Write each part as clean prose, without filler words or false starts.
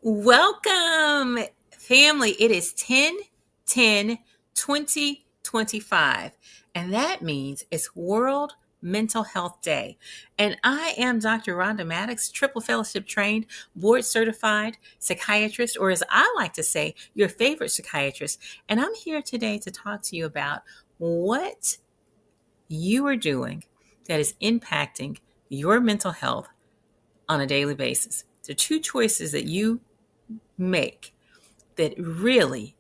Welcome, family. It is 10/10/2025, and that means it's World Mental Health Day. And I am Dr. Rhonda Maddox, triple fellowship trained, board certified psychiatrist, or as I like to say, your favorite psychiatrist. And I'm here today to talk to you about what you are doing that is impacting your mental health on a daily basis. The two choices that you make that really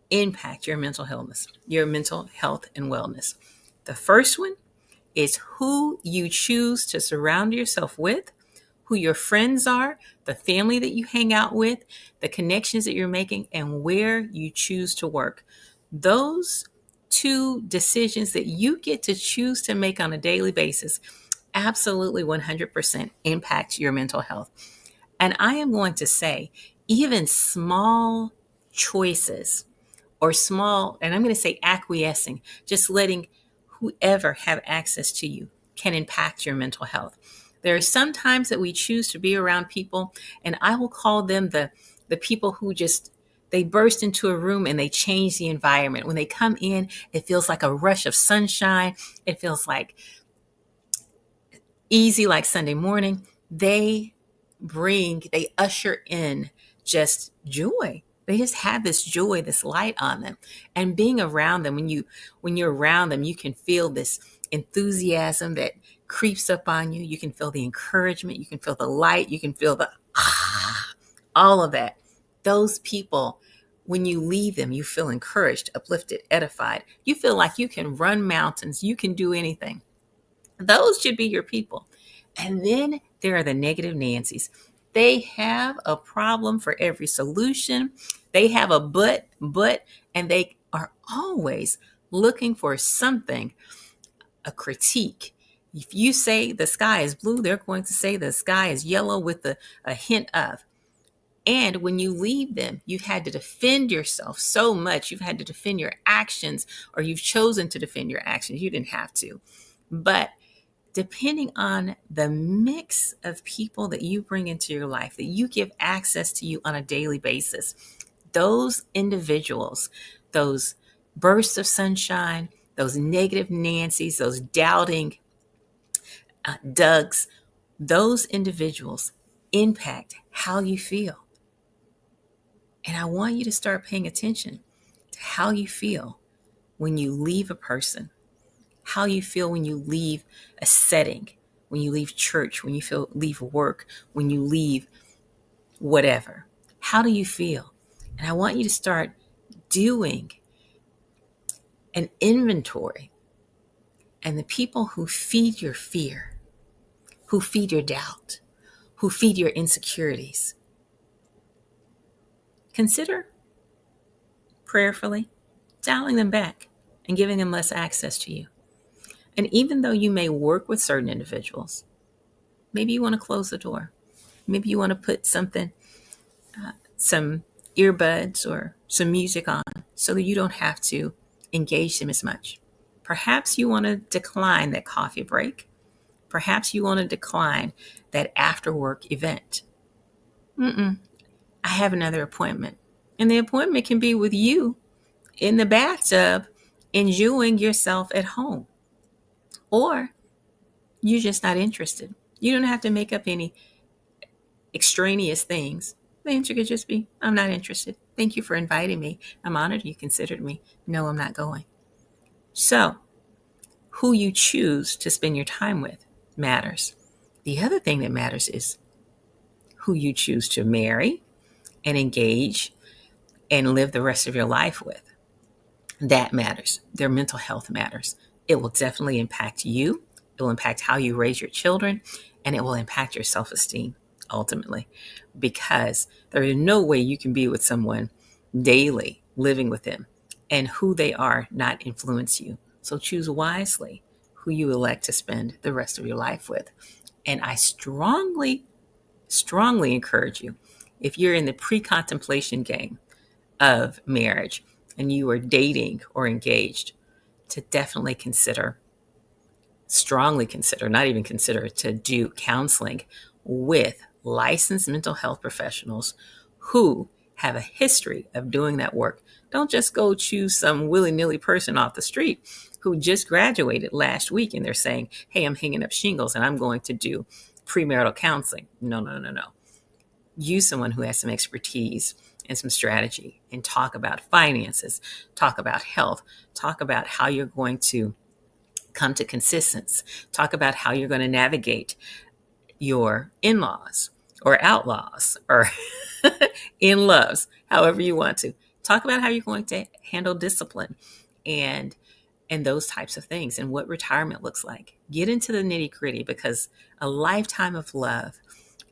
impact your mental health and wellness. The first one is who you choose to surround yourself with, who your friends are, the family that you hang out with, the connections that you're making, and where you choose to work. Those two decisions that you get to choose to make on a daily basis absolutely 100% impact your mental health. And I am going to say, even small choices or small, and I'm going to say acquiescing, just letting whoever have access to you can impact your mental health. There are some times that we choose to be around people, and I will call them the people who just they burst into a room and they change the environment. When they come in, it feels like a rush of sunshine. It feels like easy like Sunday morning. They usher in just joy. They just have this joy, this light on them. And being around them, when you're around them, you can feel this enthusiasm that creeps up on you. You can feel the encouragement, you can feel the light, you can feel the all of that. Those people, when you leave them, you feel encouraged, uplifted, edified. You feel like you can run mountains, you can do anything. Those should be your people. And then there are the negative Nancy's. They have a problem for every solution. They have a but, and they are always looking for something, a critique. If you say the sky is blue, they're going to say the sky is yellow with a hint of. And when you leave them, you've had to defend yourself so much. You've had to defend your actions, or you've chosen to defend your actions. You didn't have to. But depending on the mix of people that you bring into your life, that you give access to you on a daily basis, those individuals, those bursts of sunshine, those negative Nancy's, those doubting Dougs, those individuals impact how you feel. And I want you to start paying attention to how you feel when you leave a person, how you feel when you leave a setting, when you leave church, when you leave work, when you leave whatever. How do you feel? And I want you to start doing an inventory. And the people who feed your fear, who feed your doubt, who feed your insecurities, consider prayerfully dialing them back and giving them less access to you. And even though you may work with certain individuals, maybe you want to close the door. Maybe you want to put some earbuds or some music on so that you don't have to engage them as much. Perhaps you want to decline that coffee break. Perhaps you want to decline that after work event. I have another appointment. And the appointment can be with you in the bathtub, enjoying yourself at home. Or you're just not interested. You don't have to make up any extraneous things. The answer could just be, I'm not interested. Thank you for inviting me. I'm honored you considered me. No, I'm not going. So, who you choose to spend your time with matters. The other thing that matters is who you choose to marry and engage and live the rest of your life with. That matters. Their mental health matters. It will definitely impact you. It will impact how you raise your children, and it will impact your self-esteem ultimately, because there is no way you can be with someone daily, living with them, and who they are not influence you. So choose wisely who you elect to spend the rest of your life with. And I strongly, strongly encourage you, if you're in the pre-contemplation game of marriage and you are dating or engaged, to definitely consider, strongly consider, not even consider, to do counseling with licensed mental health professionals who have a history of doing that work. Don't just go choose some willy-nilly person off the street who just graduated last week and they're saying, hey, I'm hanging up shingles and I'm going to do premarital counseling. No, no, no, no. Use someone who has some expertise and some strategy and talk about finances, talk about health, talk about how you're going to come to consistency, talk about how you're going to navigate your in-laws or outlaws or in-loves, however you want to. Talk about how you're going to handle discipline and those types of things and what retirement looks like. Get into the nitty-gritty because a lifetime of love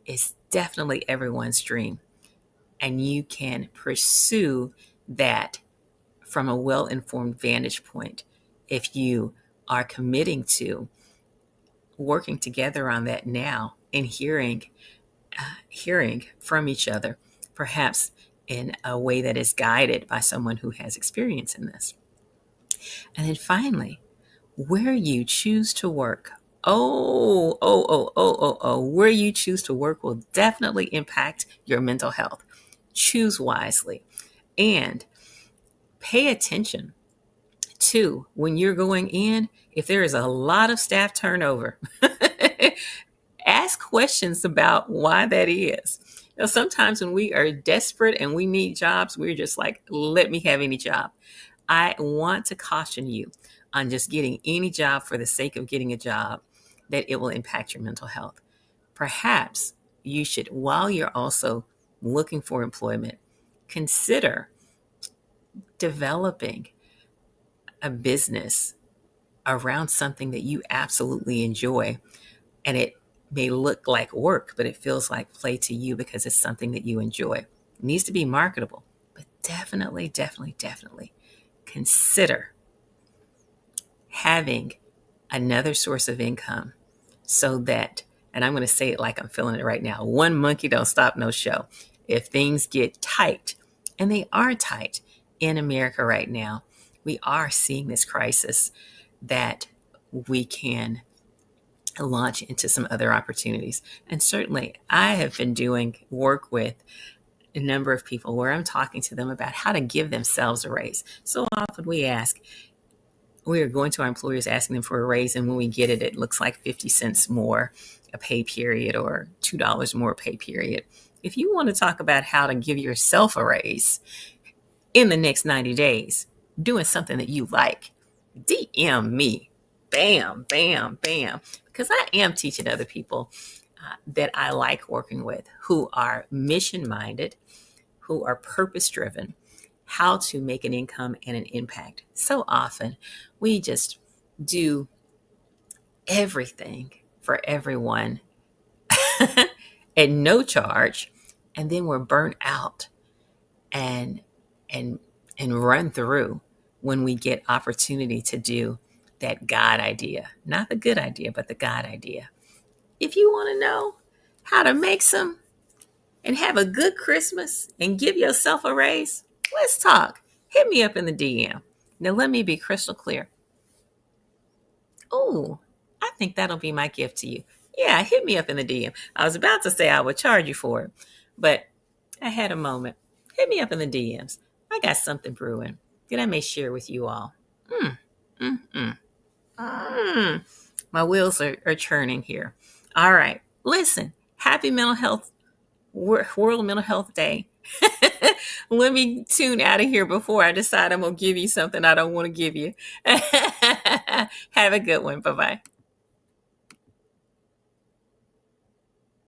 is definitely everyone's dream. And you can pursue that from a well-informed vantage point if you are committing to working together on that now and hearing from each other, perhaps in a way that is guided by someone who has experience in this. And then finally, where you choose to work. Where you choose to work will definitely impact your mental health. Choose wisely and pay attention to when you're going in, if there is a lot of staff turnover, ask questions about why that is. Sometimes when we are desperate and we need jobs, we're just like, let me have any job. I want to caution you on just getting any job for the sake of getting a job, that it will impact your mental health. Perhaps you should, while you're also looking for employment, consider developing a business around something that you absolutely enjoy. And it may look like work, but it feels like play to you because it's something that you enjoy. It needs to be marketable, but definitely consider having another source of income so that, and I'm going to say it like I'm feeling it right now, one monkey don't stop no show. If things get tight, and they are tight in America right now, we are seeing this crisis, that we can launch into some other opportunities. And certainly I have been doing work with a number of people where I'm talking to them about how to give themselves a raise. So often we are going to our employers asking them for a raise, and when we get it, it looks like 50 cents more a pay period or $2 more a pay period. If you want to talk about how to give yourself a raise in the next 90 days, doing something that you like, DM me. Bam, bam, bam. Because I am teaching other people that I like working with who are mission-minded, who are purpose-driven, how to make an income and an impact. So often we just do everything for everyone at no charge, and then we're burnt out and run through when we get opportunity to do that God idea. Not the good idea, but the God idea. If you want to know how to make some and have a good Christmas and give yourself a raise, let's talk. Hit me up in the DM. Now let me be crystal clear. Oh, I think that'll be my gift to you. Yeah, hit me up in the DM. I was about to say I would charge you for it, but I had a moment. Hit me up in the DMs. I got something brewing that I may share with you all. My wheels are churning here. All right. Listen, happy World Mental Health Day. Let me tune out of here before I decide I'm going to give you something I don't want to give you. Have a good one. Bye-bye.